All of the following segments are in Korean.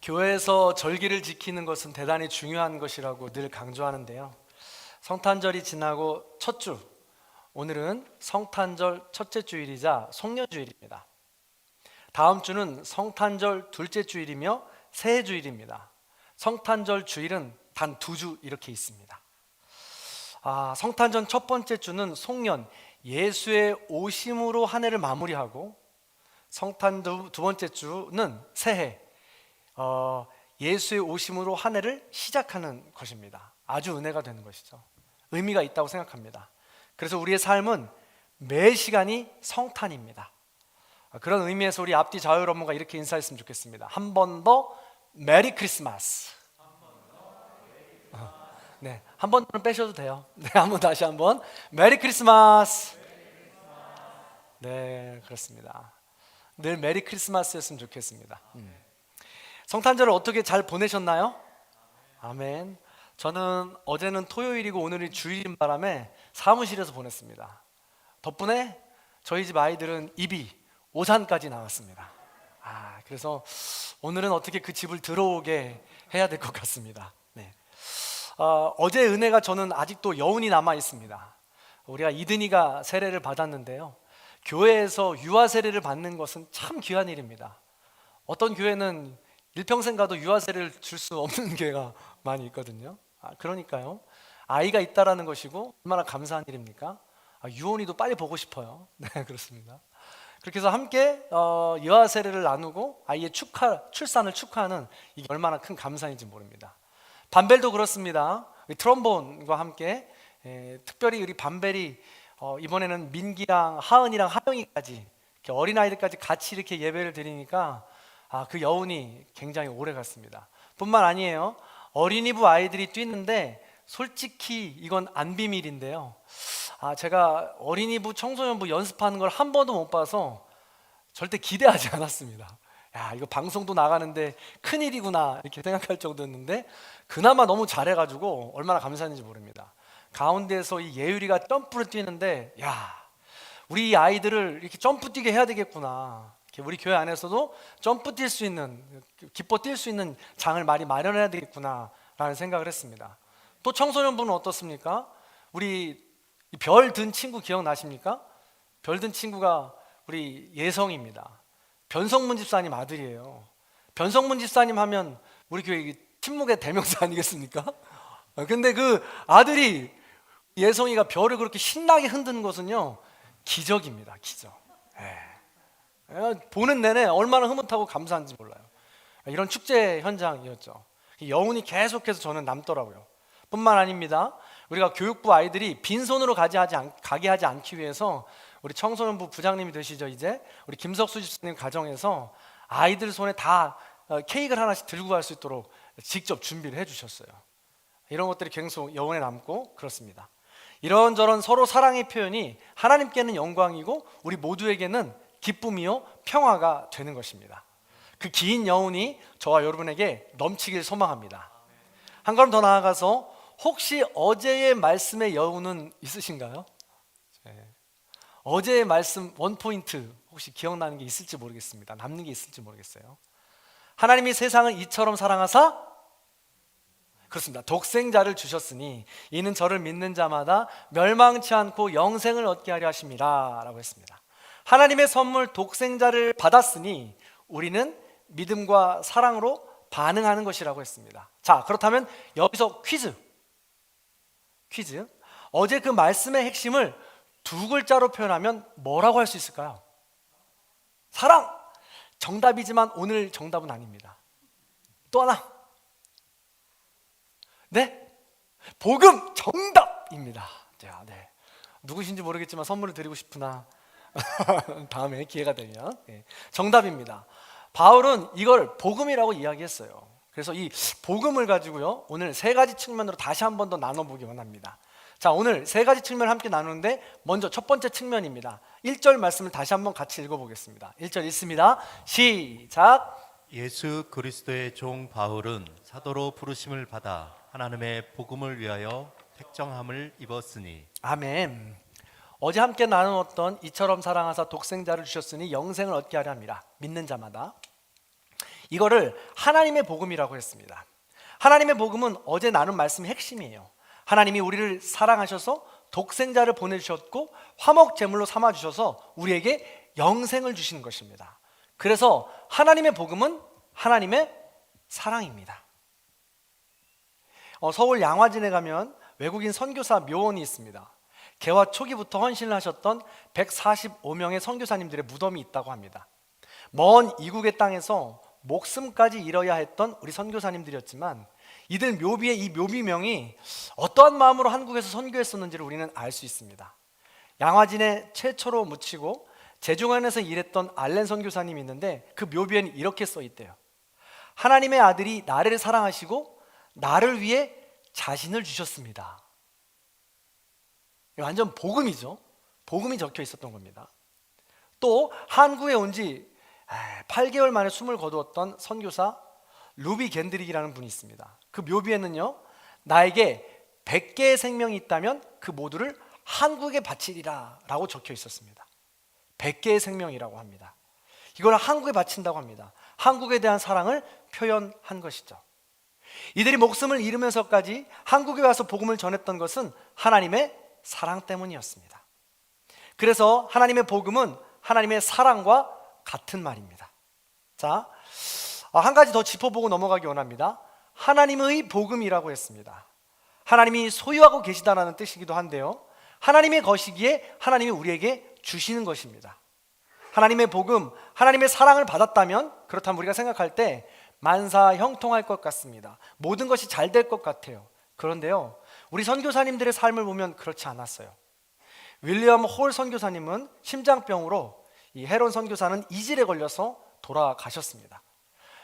교회에서 절기를 지키는 것은 대단히 중요한 것이라고 늘 강조하는데요. 성탄절이 지나고 첫 주, 오늘은 성탄절 첫째 주일이자 송년주일입니다. 다음 주는 성탄절 둘째 주일이며 새해 주일입니다. 성탄절 주일은 단 2주 이렇게 있습니다. 성탄절 첫 번째 주는 송년, 예수의 오심으로 한 해를 마무리하고, 성탄 두 번째 주는 새해, 예수의 오심으로 한 해를 시작하는 것입니다. 아주 은혜가 되는 것이죠. 의미가 있다고 생각합니다. 그래서 우리의 삶은 매 시간이 성탄입니다. 그런 의미에서 우리 앞뒤 좌우 여러분과 이렇게 인사했으면 좋겠습니다. 한 번 더 메리 크리스마스. 네, 한 번은 빼셔도 돼요. 네, 다시 한번 메리 크리스마스. 네, 그렇습니다. 늘 메리 크리스마스였으면 좋겠습니다. 성탄절을 어떻게 잘 보내셨나요? 아멘. 저는 어제는 토요일이고 오늘이 주일인 바람에 사무실에서 보냈습니다. 덕분에 저희 집 아이들은 입이 오산까지 나왔습니다. 그래서 오늘은 어떻게 그 집을 들어오게 해야 될 것 같습니다. 네. 어제 은혜가 저는 아직도 여운이 남아 있습니다. 우리가 이든이가 세례를 받았는데요, 교회에서 유아 세례를 받는 것은 참 귀한 일입니다. 어떤 교회는 일평생 가도 유아 세례를 줄 수 없는 교회가 많이 있거든요. 그러니까요, 아이가 있다라는 것이고 얼마나 감사한 일입니까? 유언이도 빨리 보고 싶어요. 네, 그렇습니다. 그렇게 해서 함께 유아 세례를 나누고 아이의 출산을 축하하는, 이게 얼마나 큰 감사인지 모릅니다. 밤벨도 그렇습니다. 트럼본과 함께 특별히 우리 밤벨이 이번에는 민기랑 하은이랑 하영이까지 이렇게 어린아이들까지 같이 이렇게 예배를 드리니까 그 여운이 굉장히 오래 갔습니다. 뿐만 아니에요, 어린이부 아이들이 뛰는데 솔직히 이건 안 비밀인데요, 제가 어린이부 청소년부 연습하는 걸 한 번도 못 봐서 절대 기대하지 않았습니다. 이거 방송도 나가는데 큰일이구나 이렇게 생각할 정도였는데, 그나마 너무 잘해가지고 얼마나 감사한지 모릅니다. 가운데에서 이 예율이가 점프를 뛰는데, 우리 아이들을 이렇게 점프 뛰게 해야 되겠구나, 우리 교회 안에서도 점프 뛸 수 있는, 기뻐 뛸 수 있는 장을 많이 마련해야 되겠구나 라는 생각을 했습니다. 또 청소년부는 어떻습니까? 우리 별 든 친구 기억나십니까? 별 든 친구가 우리 예성입니다. 변성문 집사님 아들이에요. 변성문 집사님 하면 우리 교회 침묵의 대명사 아니겠습니까? 근데 그 아들이, 예성이가 별을 그렇게 신나게 흔드는 것은요, 기적입니다. 기적. 보는 내내 얼마나 흐뭇하고 감사한지 몰라요. 이런 축제 현장이었죠. 여운이 계속해서 저는 남더라고요. 뿐만 아닙니다, 우리가 교육부 아이들이 빈손으로 가게 하지 않기 위해서 우리 청소년부 부장님이 되시죠, 이제 우리 김석수 집사님 가정에서 아이들 손에 다 케이크를 하나씩 들고 갈 수 있도록 직접 준비를 해주셨어요. 이런 것들이 계속 여운에 남고 그렇습니다. 이런저런 서로 사랑의 표현이 하나님께는 영광이고 우리 모두에게는 기쁨이요 평화가 되는 것입니다. 그 긴 여운이 저와 여러분에게 넘치길 소망합니다. 한 걸음 더 나아가서, 혹시 어제의 말씀의 여운은 있으신가요? 어제의 말씀 원포인트 혹시 기억나는 게 있을지 모르겠습니다. 남는 게 있을지 모르겠어요. 하나님이 세상을 이처럼 사랑하사, 그렇습니다, 독생자를 주셨으니 이는 저를 믿는 자마다 멸망치 않고 영생을 얻게 하려 하심이라 라고 했습니다. 하나님의 선물 독생자를 받았으니 우리는 믿음과 사랑으로 반응하는 것이라고 했습니다. 자, 그렇다면 여기서 퀴즈. 어제 그 말씀의 핵심을 2글자로 표현하면 뭐라고 할 수 있을까요? 사랑! 정답이지만 오늘 정답은 아닙니다. 또 하나. 네? 복음! 정답입니다. 네. 누구신지 모르겠지만 선물을 드리고 싶으나 다음에 기회가 되면. 정답입니다. 바울은 이걸 복음이라고 이야기했어요. 그래서 이 복음을 가지고요, 오늘 3가지 측면으로 다시 한 번 더 나눠보기 원합니다. 자, 오늘 3가지 측면을 함께 나누는데, 먼저 첫 번째 측면입니다. 1절 말씀을 다시 한번 같이 읽어보겠습니다. 1절 읽습니다. 시작. 예수 그리스도의 종 바울은 사도로 부르심을 받아 하나님의 복음을 위하여 택정함을 입었으니. 아멘. 어제 함께 나누었던 이처럼 사랑하사 독생자를 주셨으니 영생을 얻게 하려 합니다. 믿는 자마다. 이거를 하나님의 복음이라고 했습니다. 하나님의 복음은 어제 나눈 말씀의 핵심이에요. 하나님이 우리를 사랑하셔서 독생자를 보내주셨고 화목 제물로 삼아주셔서 우리에게 영생을 주시는 것입니다. 그래서 하나님의 복음은 하나님의 사랑입니다. 서울 양화진에 가면 외국인 선교사 묘원이 있습니다. 개화 초기부터 헌신을 하셨던 145명의 선교사님들의 무덤이 있다고 합니다. 먼 이국의 땅에서 목숨까지 잃어야 했던 우리 선교사님들이었지만 이들 묘비의 이 묘비명이 어떠한 마음으로 한국에서 선교했었는지를 우리는 알 수 있습니다. 양화진에 최초로 묻히고 제중안에서 일했던 알렌 선교사님이 있는데 그 묘비에는 이렇게 써 있대요. 하나님의 아들이 나를 사랑하시고 나를 위해 자신을 주셨습니다. 완전 복음이죠. 복음이 적혀 있었던 겁니다. 또 한국에 온 지 8개월 만에 숨을 거두었던 선교사 루비 겐드릭이라는 분이 있습니다. 그 묘비에는요, 나에게 100개의 생명이 있다면 그 모두를 한국에 바치리라 라고 적혀 있었습니다. 100개의 생명이라고 합니다. 이걸 한국에 바친다고 합니다. 한국에 대한 사랑을 표현한 것이죠. 이들이 목숨을 잃으면서까지 한국에 와서 복음을 전했던 것은 하나님의 사랑 때문이었습니다. 그래서 하나님의 복음은 하나님의 사랑과 같은 말입니다. 자, 한 가지 더 짚어보고 넘어가기 원합니다. 하나님의 복음이라고 했습니다. 하나님이 소유하고 계시다라는 뜻이기도 한데요, 하나님의 것이기에 하나님이 우리에게 주시는 것입니다. 하나님의 복음, 하나님의 사랑을 받았다면, 그렇다면 우리가 생각할 때 만사 형통할 것 같습니다. 모든 것이 잘 될 것 같아요. 그런데요, 우리 선교사님들의 삶을 보면 그렇지 않았어요. 윌리엄 홀 선교사님은 심장병으로, 이 헤론 선교사는 이질에 걸려서 돌아가셨습니다.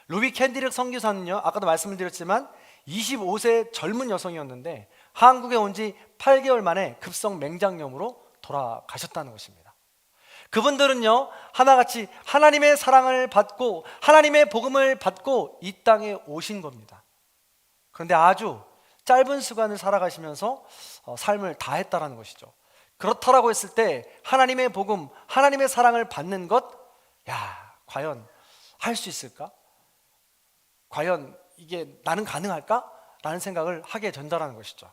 루비 캔디릭 선교사는요, 아까도 말씀을 드렸지만 25세 젊은 여성이었는데 한국에 온 지 8개월 만에 급성 맹장염으로 돌아가셨다는 것입니다. 그분들은요, 하나같이 하나님의 사랑을 받고 하나님의 복음을 받고 이 땅에 오신 겁니다. 그런데 아주 짧은 시간을 살아가시면서 삶을 다했다라는 것이죠. 그렇다라고 했을 때 하나님의 복음, 하나님의 사랑을 받는 것, 과연 할 수 있을까? 과연 이게 나는 가능할까? 라는 생각을 하게 된다는 것이죠.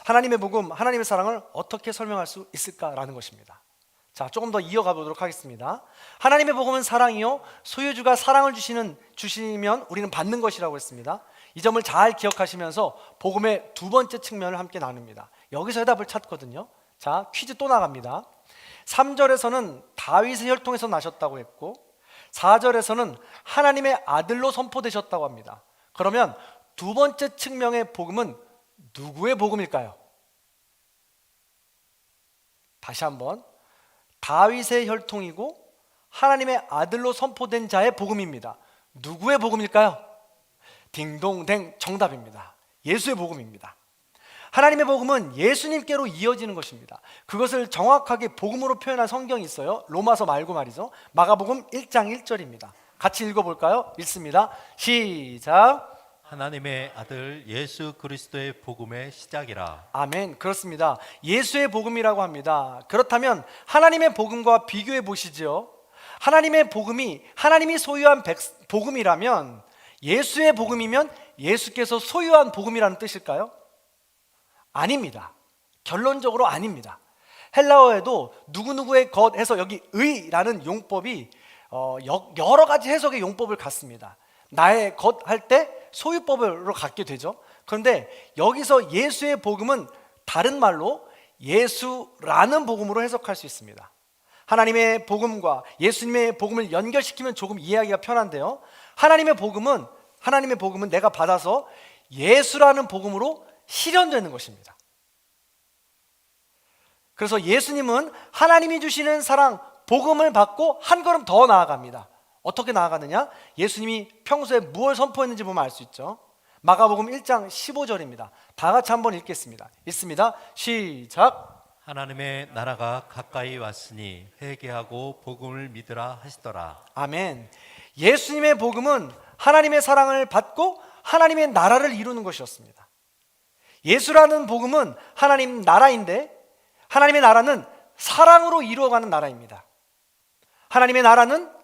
하나님의 복음, 하나님의 사랑을 어떻게 설명할 수 있을까라는 것입니다. 자, 조금 더 이어가 보도록 하겠습니다. 하나님의 복음은 사랑이요, 소유주가 사랑을 주시면 우리는 받는 것이라고 했습니다. 이 점을 잘 기억하시면서 복음의 두 번째 측면을 함께 나눕니다. 여기서 해답을 찾거든요. 자, 퀴즈 또 나갑니다. 3절에서는 다윗의 혈통에서 나셨다고 했고 4절에서는 하나님의 아들로 선포되셨다고 합니다. 그러면 두 번째 측면의 복음은 누구의 복음일까요? 다시 한번, 다윗의 혈통이고 하나님의 아들로 선포된 자의 복음입니다. 누구의 복음일까요? 딩동댕, 정답입니다. 예수의 복음입니다. 하나님의 복음은 예수님께로 이어지는 것입니다. 그것을 정확하게 복음으로 표현한 성경이 있어요. 로마서 말고 말이죠. 마가복음 1장 1절입니다. 같이 읽어볼까요? 읽습니다. 시작. 하나님의 아들 예수 그리스도의 복음의 시작이라. 아멘. 그렇습니다. 예수의 복음이라고 합니다. 그렇다면 하나님의 복음과 비교해 보시죠. 하나님의 복음이 하나님이 소유한 복음이라면 예수의 복음이면 예수께서 소유한 복음이라는 뜻일까요? 아닙니다. 결론적으로 아닙니다. 헬라어에도 누구누구의 것 해서 여기 의라는 용법이 여러 가지 해석의 용법을 갖습니다. 나의 것 할 때 소유법으로 갖게 되죠. 그런데 여기서 예수의 복음은 다른 말로 예수라는 복음으로 해석할 수 있습니다. 하나님의 복음과 예수님의 복음을 연결시키면 조금 이해하기가 편한데요, 하나님의 복음은 내가 받아서 예수라는 복음으로 실현되는 것입니다. 그래서 예수님은 하나님이 주시는 사랑, 복음을 받고 한 걸음 더 나아갑니다. 어떻게 나아가느냐? 예수님이 평소에 무엇을 선포했는지 보면 알 수 있죠. 마가복음 1장 15절입니다. 다 같이 한번 읽겠습니다. 읽습니다. 시작. 하나님의 나라가 가까이 왔으니 회개하고 복음을 믿으라 하시더라. 아멘. 예수님의 복음은 하나님의 사랑을 받고 하나님의 나라를 이루는 것이었습니다. 예수라는 복음은 하나님 나라인데 하나님의 나라는 사랑으로 이루어가는 나라입니다. 하나님의 나라는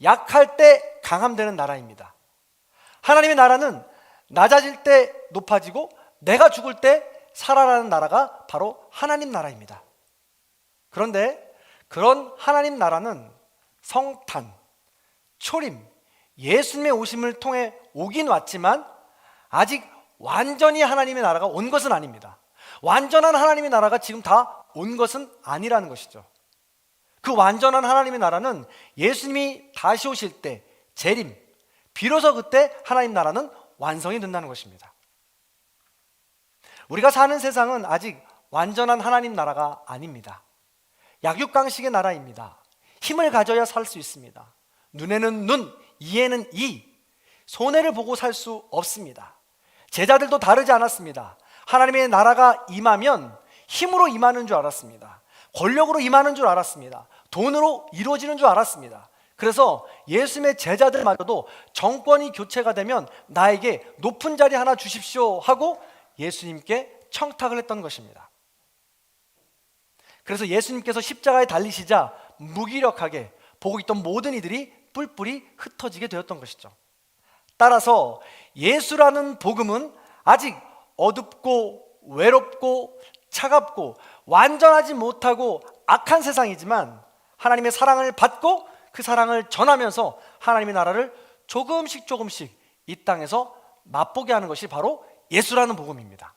약할 때 강함되는 나라입니다. 하나님의 나라는 낮아질 때 높아지고 내가 죽을 때 살아나는 나라가 바로 하나님 나라입니다. 그런데 그런 하나님 나라는 성탄, 초림, 예수님의 오심을 통해 오긴 왔지만 아직 완전히 하나님의 나라가 온 것은 아닙니다. 완전한 하나님의 나라가 지금 다 온 것은 아니라는 것이죠. 그 완전한 하나님의 나라는 예수님이 다시 오실 때 재림, 비로소 그때 하나님 나라는 완성이 된다는 것입니다. 우리가 사는 세상은 아직 완전한 하나님 나라가 아닙니다. 약육강식의 나라입니다. 힘을 가져야 살 수 있습니다. 눈에는 눈, 이에는 이, 손해를 보고 살 수 없습니다. 제자들도 다르지 않았습니다. 하나님의 나라가 임하면 힘으로 임하는 줄 알았습니다. 권력으로 임하는 줄 알았습니다. 돈으로 이루어지는 줄 알았습니다. 그래서 예수님의 제자들마저도 정권이 교체가 되면 나에게 높은 자리 하나 주십시오 하고 예수님께 청탁을 했던 것입니다. 그래서 예수님께서 십자가에 달리시자 무기력하게 보고 있던 모든 이들이 뿔뿔이 흩어지게 되었던 것이죠. 따라서 예수라는 복음은 아직 어둡고 외롭고 차갑고 완전하지 못하고 악한 세상이지만 하나님의 사랑을 받고 그 사랑을 전하면서 하나님의 나라를 조금씩 이 땅에서 맛보게 하는 것이 바로 예수라는 복음입니다.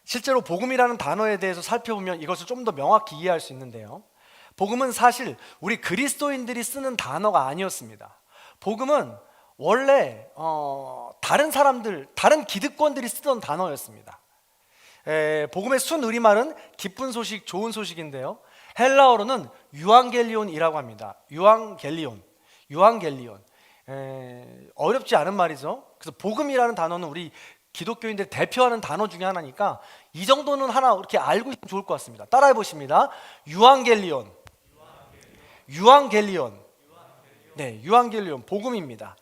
실제로 복음이라는 단어에 대해서 살펴보면 이것을 좀 더 명확히 이해할 수 있는데요, 복음은 사실 우리 그리스도인들이 쓰는 단어가 아니었습니다. 복음은 원래 다른 사람들, 다른 기득권들이 쓰던 단어였습니다. 복음의 순우리말은 기쁜 소식, 좋은 소식인데요, 헬라어로는 유앙겔리온이라고 합니다. 유앙겔리온. 어렵지 않은 말이죠. 그래서 복음이라는 단어는 우리 기독교인들 대표하는 단어 중에 하나니까 이 정도는 하나 이렇게 알고 있으면 좋을 것 같습니다. 따라해 보십니다. 유앙겔리온. 네, 유앙겔리온 복음입니다.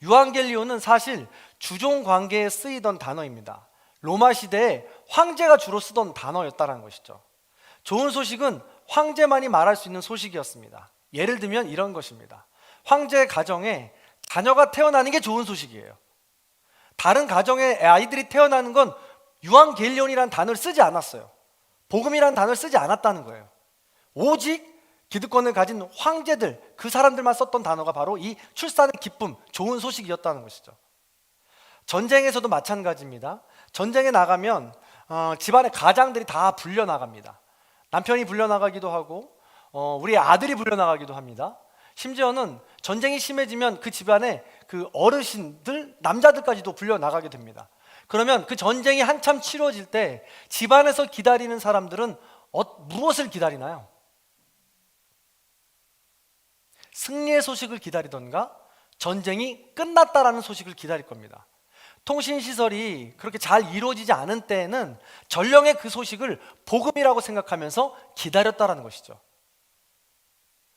유앙겔리온은 사실 주종 관계에 쓰이던 단어입니다. 로마 시대에 황제가 주로 쓰던 단어였다는 것이죠. 좋은 소식은 황제만이 말할 수 있는 소식이었습니다. 예를 들면 이런 것입니다. 황제 가정에 자녀가 태어나는 게 좋은 소식이에요. 다른 가정에 아이들이 태어나는 건 유앙겔리온이라는 단어를 쓰지 않았어요. 복음이라는 단어를 쓰지 않았다는 거예요. 오직 기득권을 가진 황제들, 그 사람들만 썼던 단어가 바로 이 출산의 기쁨, 좋은 소식이었다는 것이죠. 전쟁에서도 마찬가지입니다. 전쟁에 나가면 집안의 가장들이 다 불려나갑니다. 남편이 불려나가기도 하고 우리 아들이 불려나가기도 합니다. 심지어는 전쟁이 심해지면 그 집안에 그 어르신들, 남자들까지도 불려나가게 됩니다. 그러면 그 전쟁이 한참 치러질 때 집안에서 기다리는 사람들은 무엇을 기다리나요? 승리의 소식을 기다리던가 전쟁이 끝났다라는 소식을 기다릴 겁니다. 통신시설이 그렇게 잘 이루어지지 않은 때에는 전령의 그 소식을 복음이라고 생각하면서 기다렸다라는 것이죠.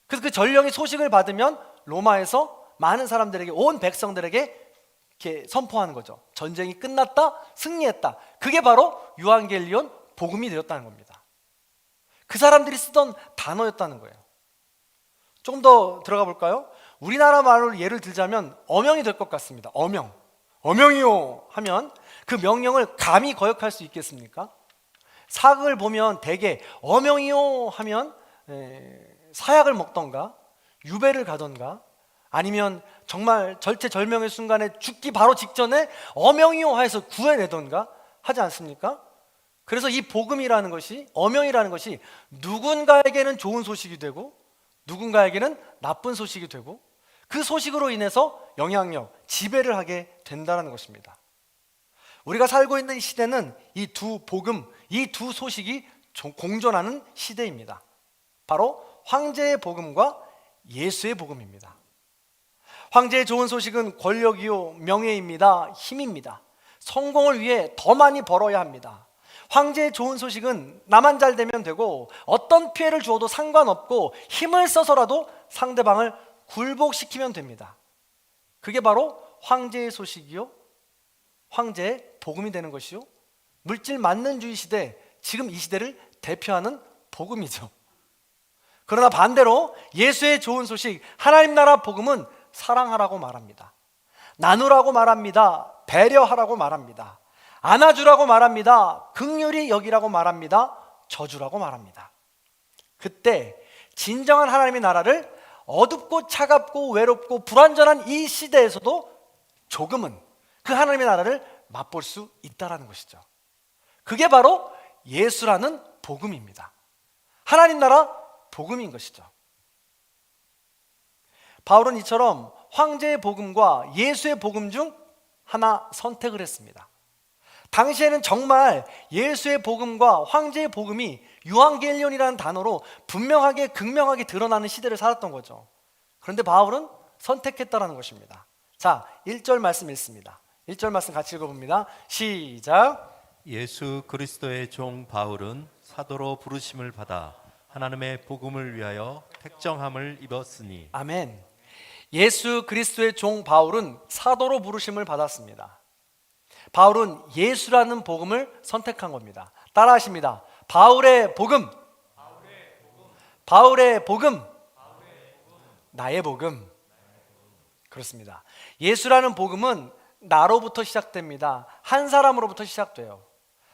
그래서 그 전령의 소식을 받으면 로마에서 많은 사람들에게, 온 백성들에게 이렇게 선포하는 거죠. 전쟁이 끝났다, 승리했다. 그게 바로 유앙겔리온 복음이 되었다는 겁니다. 그 사람들이 쓰던 단어였다는 거예요. 조금 더 들어가 볼까요? 우리나라 말로 예를 들자면 어명이 될 것 같습니다. 어명이요 하면 그 명령을 감히 거역할 수 있겠습니까? 사극을 보면 대개 어명이요 하면 사약을 먹던가 유배를 가던가 아니면 정말 절체절명의 순간에 죽기 바로 직전에 어명이요 해서 구해내던가 하지 않습니까? 그래서 이 복음이라는 것이, 어명이라는 것이 누군가에게는 좋은 소식이 되고 누군가에게는 나쁜 소식이 되고 그 소식으로 인해서 영향력, 지배를 하게 된다는 것입니다. 우리가 살고 있는 시대는 이 두 복음, 이 두 소식이 공존하는 시대입니다. 바로 황제의 복음과 예수의 복음입니다. 황제의 좋은 소식은 권력이요, 명예입니다. 힘입니다. 성공을 위해 더 많이 벌어야 합니다. 황제의 좋은 소식은 나만 잘 되면 되고 어떤 피해를 주어도 상관없고 힘을 써서라도 상대방을 굴복시키면 됩니다. 그게 바로 황제의 소식이요, 황제의 복음이 되는 것이요, 물질 만능주의 시대, 지금 이 시대를 대표하는 복음이죠. 그러나 반대로 예수의 좋은 소식, 하나님 나라 복음은 사랑하라고 말합니다. 나누라고 말합니다. 배려하라고 말합니다. 안아주라고 말합니다. 긍휼히 여기라고 말합니다. 저주라고 말합니다. 그때 진정한 하나님의 나라를 어둡고 차갑고 외롭고 불완전한 이 시대에서도 조금은 그 하나님의 나라를 맛볼 수 있다는 것이죠. 그게 바로 예수라는 복음입니다. 하나님 나라 복음인 것이죠. 바울은 이처럼 황제의 복음과 예수의 복음 중 하나 선택을 했습니다. 당시에는 정말 예수의 복음과 황제의 복음이 유한겔리온이라는 단어로 분명하게 극명하게 드러나는 시대를 살았던 거죠. 그런데 바울은 선택했다라는 것입니다. 자, 1절 말씀 읽습니다. 1절 말씀 같이 읽어봅니다. 시작. 예수 그리스도의 종 바울은 사도로 부르심을 받아 하나님의 복음을 위하여 택정함을 입었으니. 아멘. 예수 그리스도의 종 바울은 사도로 부르심을 받았습니다. 바울은 예수라는 복음을 선택한 겁니다. 따라하십니다. 바울의 복음, 바울의 복음, 나의 복음. 그렇습니다. 예수라는 복음은 나로부터 시작됩니다. 한 사람으로부터 시작돼요.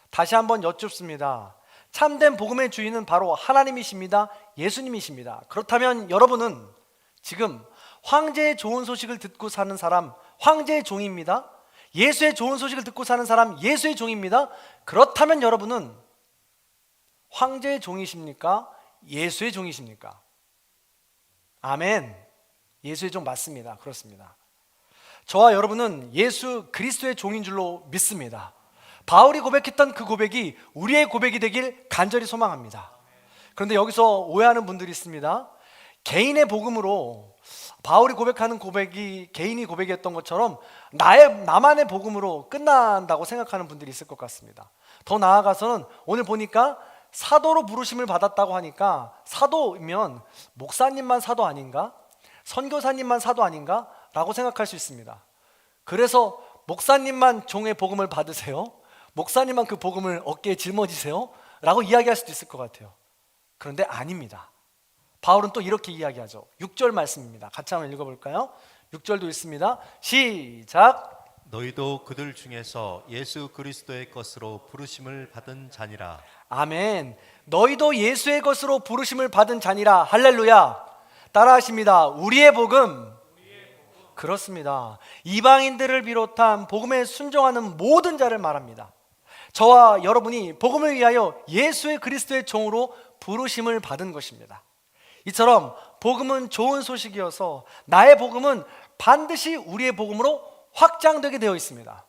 다시 한번 여쭙습니다. 참된 복음의 주인은 바로 하나님이십니다. 예수님이십니다. 그렇다면 여러분은 지금 황제의 좋은 소식을 듣고 사는 사람, 황제의 종입니다. 예수의 좋은 소식을 듣고 사는 사람, 예수의 종입니다. 그렇다면 여러분은 황제의 종이십니까? 예수의 종이십니까? 아멘. 예수의 종 맞습니다. 그렇습니다. 저와 여러분은 예수 그리스도의 종인 줄로 믿습니다. 바울이 고백했던 그 고백이 우리의 고백이 되길 간절히 소망합니다. 그런데 여기서 오해하는 분들이 있습니다. 개인의 복음으로 바울이 고백하는 고백이 개인이 고백이었던 것처럼 나만의 복음으로 끝난다고 생각하는 분들이 있을 것 같습니다. 더 나아가서는 오늘 보니까 사도로 부르심을 받았다고 하니까 사도면 목사님만 사도 아닌가? 선교사님만 사도 아닌가? 라고 생각할 수 있습니다. 그래서 목사님만 종의 복음을 받으세요? 목사님만 그 복음을 어깨에 짊어지세요? 라고 이야기할 수도 있을 것 같아요. 그런데 아닙니다. 바울은 또 이렇게 이야기하죠. 6절 말씀입니다. 같이 한번 읽어볼까요? 6절도 있습니다. 시작. 너희도 그들 중에서 예수 그리스도의 것으로 부르심을 받은 자니라. 아멘. 너희도 예수의 것으로 부르심을 받은 자니라. 할렐루야. 따라하십니다. 우리의 복음. 그렇습니다. 이방인들을 비롯한 복음에 순종하는 모든 자를 말합니다. 저와 여러분이 복음을 위하여 예수의 그리스도의 종으로 부르심을 받은 것입니다. 이처럼 복음은 좋은 소식이어서 나의 복음은 반드시 우리의 복음으로 확장되게 되어 있습니다.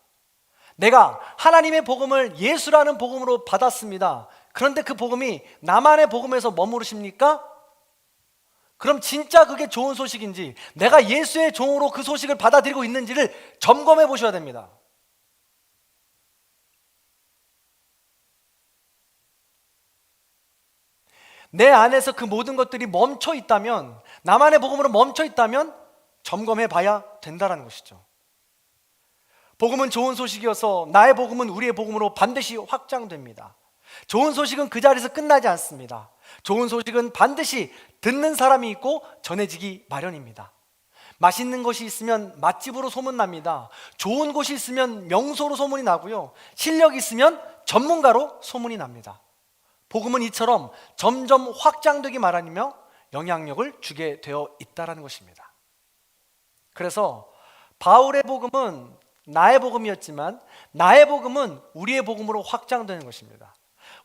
내가 하나님의 복음을 예수라는 복음으로 받았습니다. 그런데 그 복음이 나만의 복음에서 머무르십니까? 그럼 진짜 그게 좋은 소식인지 내가 예수의 종으로 그 소식을 받아들이고 있는지를 점검해 보셔야 됩니다. 내 안에서 그 모든 것들이 멈춰 있다면, 나만의 복음으로 멈춰 있다면 점검해 봐야 된다는 것이죠. 복음은 좋은 소식이어서 나의 복음은 우리의 복음으로 반드시 확장됩니다. 좋은 소식은 그 자리에서 끝나지 않습니다. 좋은 소식은 반드시 듣는 사람이 있고 전해지기 마련입니다. 맛있는 것이 있으면 맛집으로 소문납니다. 좋은 곳이 있으면 명소로 소문이 나고요. 실력이 있으면 전문가로 소문이 납니다. 복음은 이처럼 점점 확장되기 마련이며 영향력을 주게 되어 있다는 것입니다. 그래서 바울의 복음은 나의 복음이었지만 나의 복음은 우리의 복음으로 확장되는 것입니다.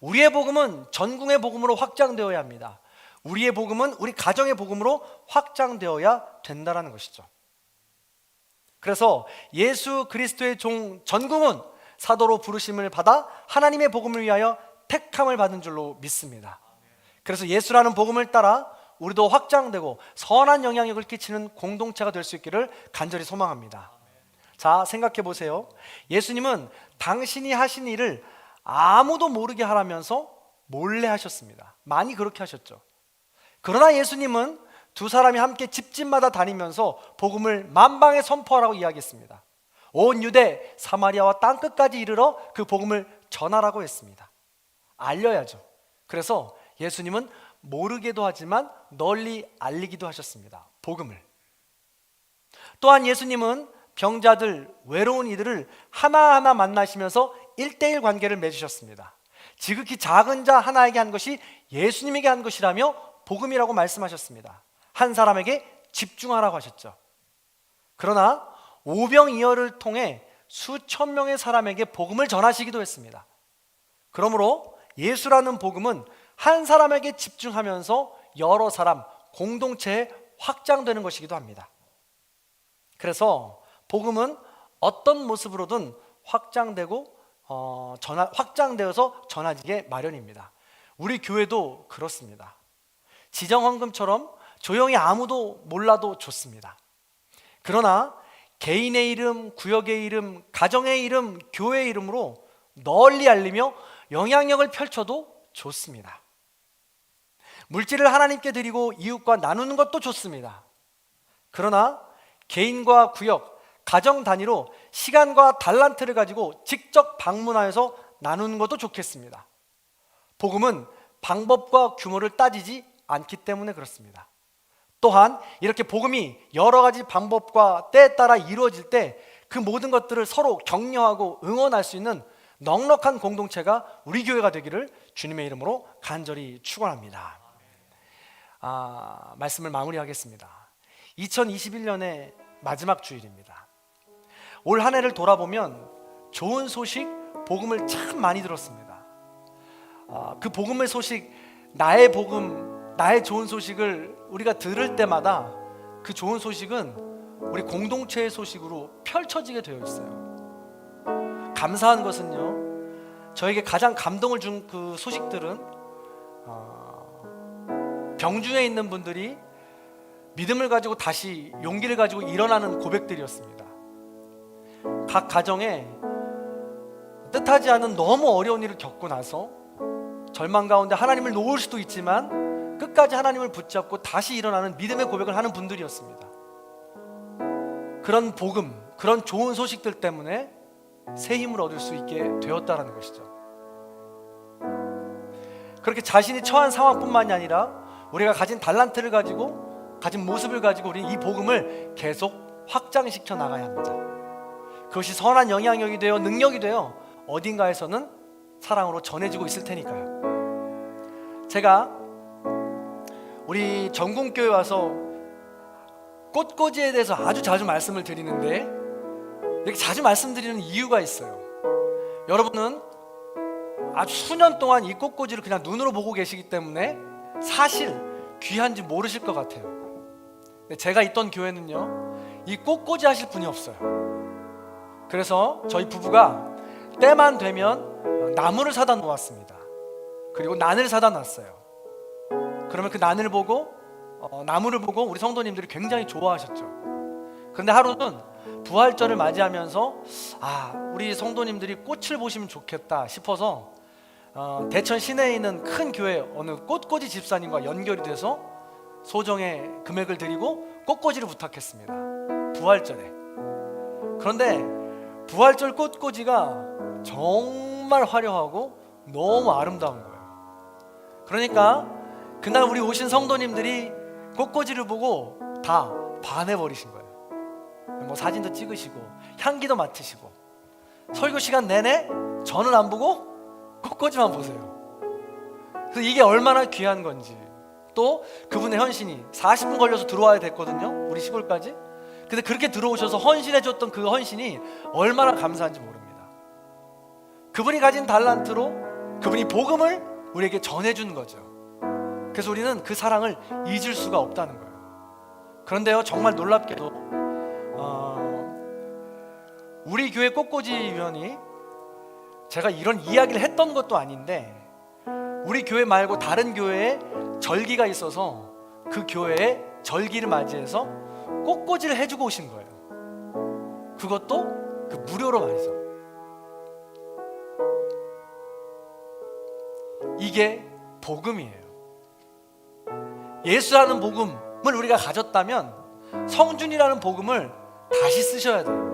우리의 복음은 전궁의 복음으로 확장되어야 합니다. 우리의 복음은 우리 가정의 복음으로 확장되어야 된다는 것이죠. 그래서 예수 그리스도의 종 전궁은 사도로 부르심을 받아 하나님의 복음을 위하여 택함을 받은 줄로 믿습니다. 그래서 예수라는 복음을 따라 우리도 확장되고 선한 영향력을 끼치는 공동체가 될 수 있기를 간절히 소망합니다. 자, 생각해 보세요. 예수님은 당신이 하신 일을 아무도 모르게 하라면서 몰래 하셨습니다. 많이 그렇게 하셨죠. 그러나 예수님은 두 사람이 함께 집집마다 다니면서 복음을 만방에 선포하라고 이야기했습니다. 온 유대, 사마리아와 땅끝까지 이르러 그 복음을 전하라고 했습니다. 알려야죠. 그래서 예수님은 모르게도 하지만 널리 알리기도 하셨습니다. 복음을. 또한 예수님은 병자들, 외로운 이들을 하나하나 만나시면서 1:1 관계를 맺으셨습니다. 지극히 작은 자 하나에게 한 것이 예수님에게 한 것이라며 복음이라고 말씀하셨습니다. 한 사람에게 집중하라고 하셨죠. 그러나 오병이어를 통해 수천 명의 사람에게 복음을 전하시기도 했습니다. 그러므로 예수라는 복음은 한 사람에게 집중하면서 여러 사람, 공동체에 확장되는 것이기도 합니다. 그래서 복음은 어떤 모습으로든 확장되어서 전해지게 마련입니다. 우리 교회도 그렇습니다. 지정헌금처럼 조용히 아무도 몰라도 좋습니다. 그러나 개인의 이름, 구역의 이름, 가정의 이름, 교회의 이름으로 널리 알리며 영향력을 펼쳐도 좋습니다. 물질을 하나님께 드리고 이웃과 나누는 것도 좋습니다. 그러나 개인과 구역, 가정 단위로 시간과 달란트를 가지고 직접 방문하여서 나누는 것도 좋겠습니다. 복음은 방법과 규모를 따지지 않기 때문에 그렇습니다. 또한 이렇게 복음이 여러 가지 방법과 때에 따라 이루어질 때 그 모든 것들을 서로 격려하고 응원할 수 있는 넉넉한 공동체가 우리 교회가 되기를 주님의 이름으로 간절히 축원합니다. 말씀을 마무리하겠습니다. 2021년의 마지막 주일입니다. 올 한 해를 돌아보면 좋은 소식, 복음을 참 많이 들었습니다. 그 복음의 소식, 나의 복음, 나의 좋은 소식을 우리가 들을 때마다 그 좋은 소식은 우리 공동체의 소식으로 펼쳐지게 되어 있어요. 감사한 것은요, 저에게 가장 감동을 준 그 소식들은 병중에 있는 분들이 믿음을 가지고 다시 용기를 가지고 일어나는 고백들이었습니다. 각 가정에 뜻하지 않은 너무 어려운 일을 겪고 나서 절망 가운데 하나님을 놓을 수도 있지만 끝까지 하나님을 붙잡고 다시 일어나는 믿음의 고백을 하는 분들이었습니다. 그런 복음, 그런 좋은 소식들 때문에 새 힘을 얻을 수 있게 되었다는 것이죠. 그렇게 자신이 처한 상황뿐만이 아니라 우리가 가진 달란트를 가지고, 가진 모습을 가지고 우리는 이 복음을 계속 확장시켜 나가야 합니다. 그것이 선한 영향력이 되어 능력이 되어 어딘가에서는 사랑으로 전해지고 있을 테니까요. 제가 우리 전궁교회 와서 꽃꽂이에 대해서 아주 자주 말씀을 드리는데, 이렇게 자주 말씀드리는 이유가 있어요. 여러분은 아주 수년 동안 이 꽃꽂이를 그냥 눈으로 보고 계시기 때문에 사실 귀한지 모르실 것 같아요. 근데 제가 있던 교회는요, 이 꽃꽂이 하실 분이 없어요. 그래서 저희 부부가 때만 되면 나무를 사다 놓았습니다. 그리고 난을 사다 놨어요. 그러면 그 난을 보고 나무를 보고 우리 성도님들이 굉장히 좋아하셨죠. 그런데 하루는 부활절을 맞이하면서 우리 성도님들이 꽃을 보시면 좋겠다 싶어서 대천 시내에 있는 큰 교회 어느 꽃꽂이 집사님과 연결이 돼서 소정의 금액을 드리고 꽃꽂이를 부탁했습니다. 부활절에. 그런데 부활절 꽃꽂이가 정말 화려하고 너무 아름다운 거예요. 그러니까 그날 우리 오신 성도님들이 꽃꽂이를 보고 다 반해버리신 거예요. 뭐 사진도 찍으시고 향기도 맡으시고, 설교 시간 내내 저는 안 보고 꽃꽂이만 보세요. 그래서 이게 얼마나 귀한 건지, 또 그분의 헌신이 40분 걸려서 들어와야 됐거든요, 우리 시골까지. 근데 그렇게 들어오셔서 헌신해줬던 그 헌신이 얼마나 감사한지 모릅니다. 그분이 가진 달란트로 그분이 복음을 우리에게 전해준 거죠. 그래서 우리는 그 사랑을 잊을 수가 없다는 거예요. 그런데요, 정말 놀랍게도 우리 교회 꽃꽂이위원이 제가 이런 이야기를 했던 것도 아닌데, 우리 교회 말고 다른 교회에 절기가 있어서 그 교회에 절기를 맞이해서 꽃꽂이를 해주고 오신 거예요. 그것도 그 무료로 말이죠. 이게 복음이에요. 예수라는 복음을 우리가 가졌다면 성준이라는 복음을 다시 쓰셔야 돼요.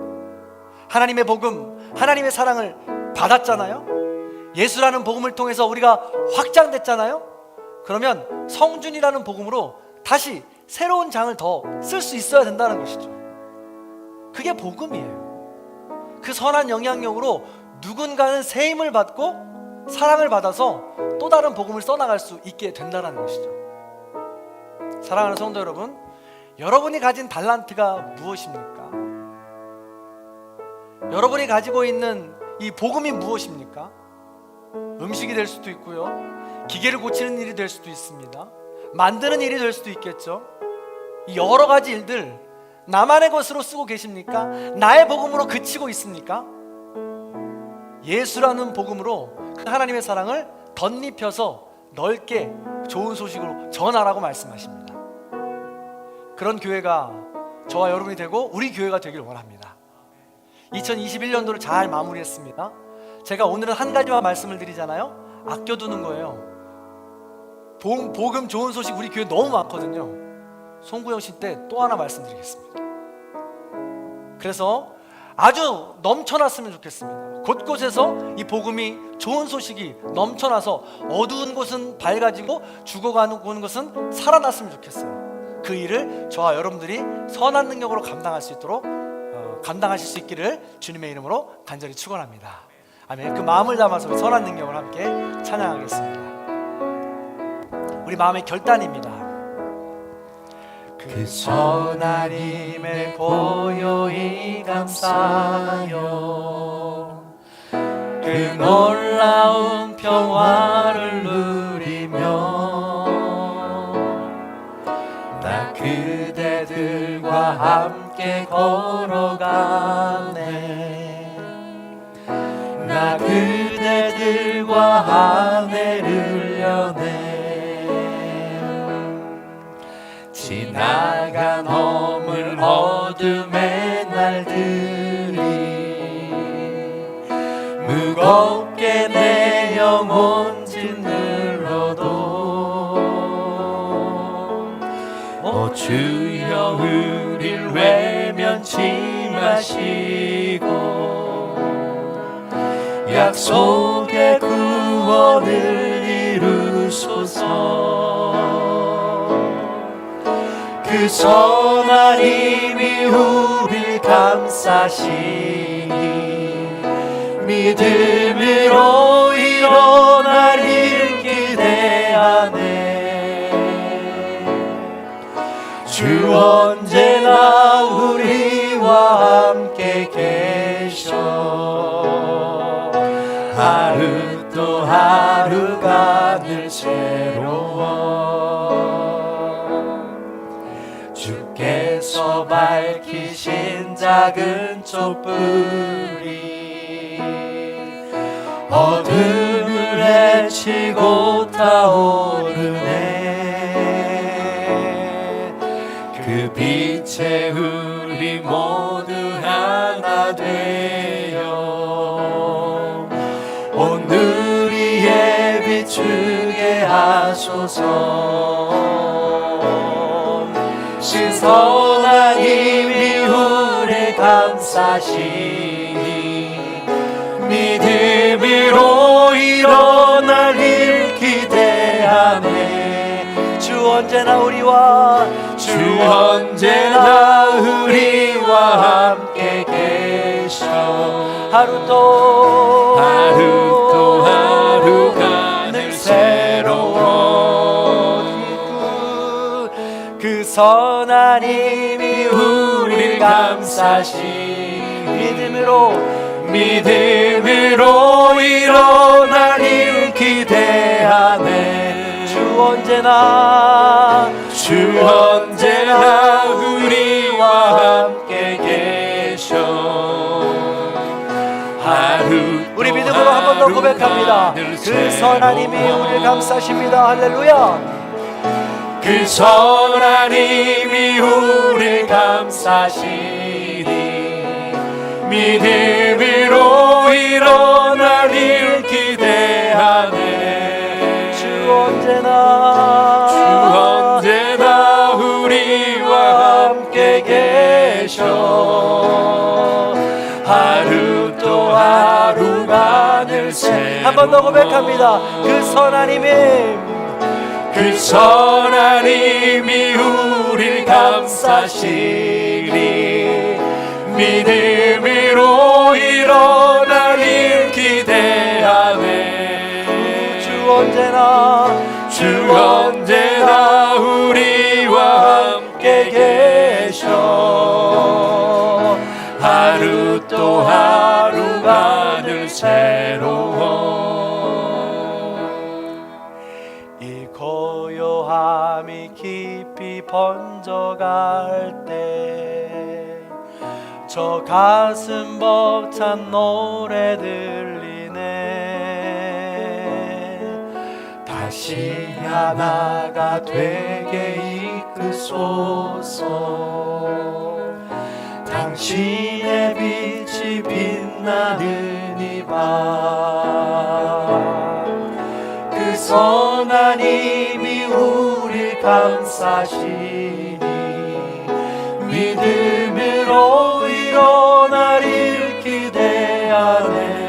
하나님의 복음, 하나님의 사랑을 받았잖아요. 예수라는 복음을 통해서 우리가 확장됐잖아요. 그러면 성준이라는 복음으로 다시 새로운 장을 더 쓸 수 있어야 된다는 것이죠. 그게 복음이에요. 그 선한 영향력으로 누군가는 새 힘을 받고 사랑을 받아서 또 다른 복음을 써나갈 수 있게 된다는 것이죠. 사랑하는 성도 여러분, 여러분이 가진 달란트가 무엇입니까? 여러분이 가지고 있는 이 복음이 무엇입니까? 음식이 될 수도 있고요, 기계를 고치는 일이 될 수도 있습니다. 만드는 일이 될 수도 있겠죠. 이 여러 가지 일들 나만의 것으로 쓰고 계십니까? 나의 복음으로 그치고 있습니까? 예수라는 복음으로 그 하나님의 사랑을 덧입혀서 넓게 좋은 소식으로 전하라고 말씀하십니다. 그런 교회가 저와 여러분이 되고 우리 교회가 되길 원합니다. 2021년도를 잘 마무리했습니다. 제가 오늘은 한 가지만 말씀을 드리잖아요. 아껴두는 거예요. 복음 좋은 소식 우리 교회 너무 많거든요. 송구영 씨 때 또 하나 말씀드리겠습니다. 그래서 아주 넘쳐났으면 좋겠습니다. 곳곳에서 이 복음이 좋은 소식이 넘쳐나서 어두운 곳은 밝아지고 죽어가는 곳은 살아났으면 좋겠어요. 그 일을 저와 여러분들이 선한 능력으로 감당할 수 있도록 감당하실 수 있기를 주님의 이름으로 간절히 축원합니다. 아멘. 그 마음을 담아서 우리 선한 능력을 함께 찬양하겠습니다. 우리 마음의 결단입니다. 그 선한 힘에 고요히 감사하여 그 놀라운 평화를 누리며 나 그대들과 함께 걸어가네. 나 그대들과 한 해를 여네. 지나간 허물 어둠의 날들이 무겁게 내 영혼 짓눌러도 오 주여 우릴 외면치 마시고 약속의 구원을 이루소서. 그 선한 힘이 우릴 감싸시니 믿음으로 일어날 일 기대하네. 주 언제나 우리와 함께 계셔 하루 또 하루가 늘 새로워. 주께서 밝히신 작은 촛불이 어둠을 헤치고 타오르네. 그 빛에 우리 모두 하나 되어 오늘의 비추게 하소서. 신선한 힘이 우릴 감싸시니 믿음으로 일어날 일 기대하네. 주 언제나 우리와 함께 계셔 하루 또 하루가 늘 새로워. 그 선한 힘이 우릴 감싸시 믿음으로 일어날 일 기대하네. 주 언제나 우리와 함께 계셔 하루. 우리 믿음으로 한 번 더 고백합니다. 그 선한 힘이 우리를 감싸십니다. 할렐루야. 그 선한 힘이 우릴 감싸시니 믿음으로 일어날 일 기대하네. 주 언제나 우리와 함께 계셔 하루 또 하루가 늘 새. 한 번 더 고백합니다. 그 선한 힘이 그 선한 힘이 우릴 감싸시니 믿음으로 일어나길 기대하네. 주 언제나 우리와 함께 계셔. 하루 또 하루가 늘 새로워. 이 고요함이 깊이 번져갈 때 저 가슴 벅찬 노래 들리네. 다시 하나가 되게 이끄소서. 당신의 빛이 빛나는 이 밤, 그 선한 힘이 우릴 감싸시니 믿음으로 일어나릴 기대하네.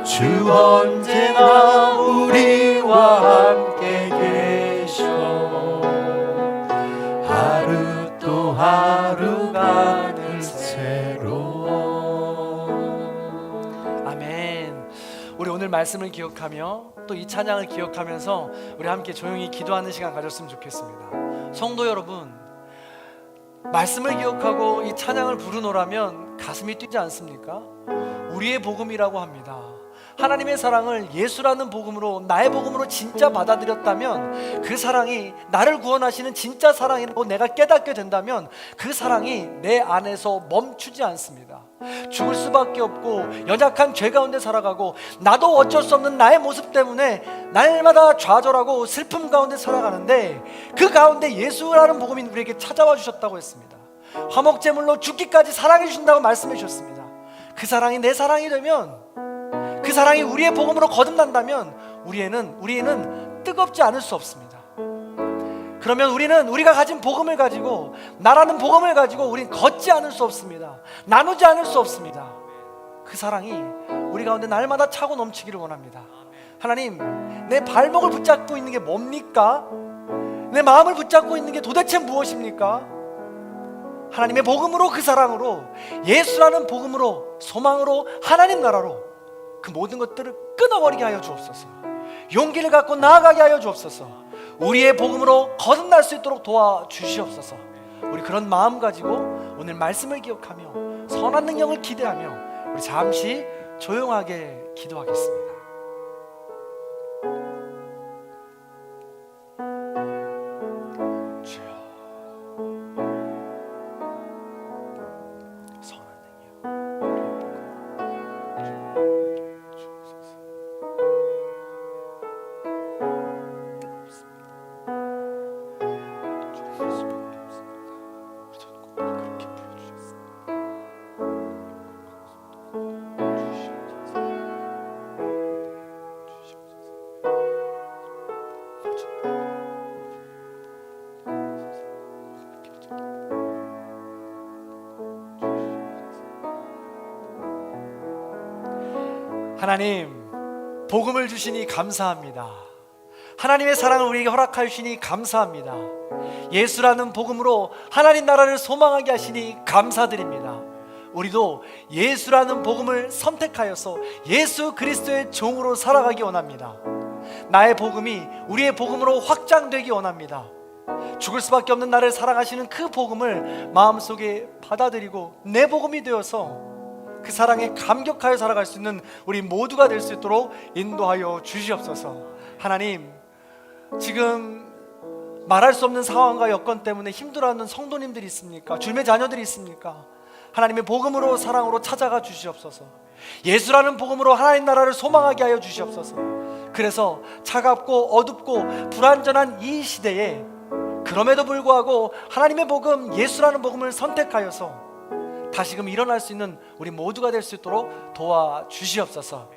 주 언제나 우리와 함께 계셔. 하루 또 하루가 늘 새로워. 아멘. 우리 오늘 말씀을 기억하며 또 이 찬양을 기억하면서 우리 함께 조용히 기도하는 시간 가졌으면 좋겠습니다. 성도 여러분, 말씀을 기억하고 이 찬양을 부르노라면 가슴이 뛰지 않습니까? 우리의 복음이라고 합니다. 하나님의 사랑을 예수라는 복음으로, 나의 복음으로 진짜 받아들였다면, 그 사랑이 나를 구원하시는 진짜 사랑이라고 내가 깨닫게 된다면 그 사랑이 내 안에서 멈추지 않습니다. 죽을 수밖에 없고 연약한 죄 가운데 살아가고 나도 어쩔 수 없는 나의 모습 때문에 날마다 좌절하고 슬픔 가운데 살아가는데, 그 가운데 예수라는 복음이 우리에게 찾아와 주셨다고 했습니다. 화목제물로 죽기까지 사랑해 주신다고 말씀해 주셨습니다. 그 사랑이 내 사랑이 되면, 그 사랑이 우리의 복음으로 거듭난다면 우리에는 뜨겁지 않을 수 없습니다. 그러면 우리가 가진 복음을 가지고, 나라는 복음을 가지고 우리는 걷지 않을 수 없습니다. 나누지 않을 수 없습니다. 그 사랑이 우리 가운데 날마다 차고 넘치기를 원합니다. 하나님, 내 발목을 붙잡고 있는 게 뭡니까? 내 마음을 붙잡고 있는 게 도대체 무엇입니까? 하나님의 복음으로, 그 사랑으로, 예수라는 복음으로, 소망으로, 하나님 나라로 그 모든 것들을 끊어버리게 하여 주옵소서. 용기를 갖고 나아가게 하여 주옵소서. 우리의 복음으로 거듭날 수 있도록 도와주시옵소서. 우리 그런 마음 가지고 오늘 말씀을 기억하며 선한 능력을 기대하며 우리 잠시 조용하게 기도하겠습니다. 주여, 선한 하나님, 복음을 주시니 감사합니다. 하나님의 사랑을 우리에게 허락하여 주시니 감사합니다. 예수라는 복음으로 하나님 나라를 소망하게 하시니 감사드립니다. 우리도 예수라는 복음을 선택하여서 예수 그리스도의 종으로 살아가기 원합니다. 나의 복음이 우리의 복음으로 확장되기 원합니다. 죽을 수밖에 없는 나를 사랑하시는 그 복음을 마음속에 받아들이고 내 복음이 되어서 그 사랑에 감격하여 살아갈 수 있는 우리 모두가 될 수 있도록 인도하여 주시옵소서. 하나님, 지금 말할 수 없는 상황과 여건 때문에 힘들어하는 성도님들이 있습니까? 주님의 자녀들이 있습니까? 하나님의 복음으로, 사랑으로 찾아가 주시옵소서. 예수라는 복음으로 하나님 나라를 소망하게 하여 주시옵소서. 그래서 차갑고 어둡고 불완전한 이 시대에 그럼에도 불구하고 하나님의 복음, 예수라는 복음을 선택하여서 다시금 일어날 수 있는 우리 모두가 될 수 있도록 도와주시옵소서.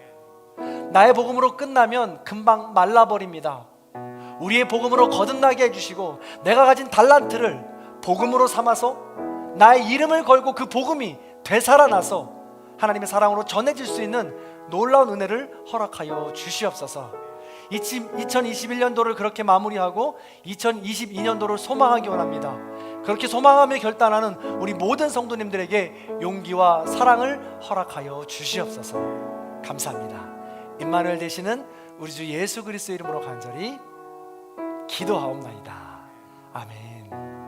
나의 복음으로 끝나면 금방 말라버립니다. 우리의 복음으로 거듭나게 해주시고 내가 가진 달란트를 복음으로 삼아서 나의 이름을 걸고 그 복음이 되살아나서 하나님의 사랑으로 전해질 수 있는 놀라운 은혜를 허락하여 주시옵소서. 2021년도를 그렇게 마무리하고 2022년도를 소망하기 원합니다. 그렇게 소망하며 결단하는 우리 모든 성도님들에게 용기와 사랑을 허락하여 주시옵소서. 감사합니다. 임마누엘 되시는 우리 주 예수 그리스도 이름으로 간절히 기도하옵나이다. 아멘.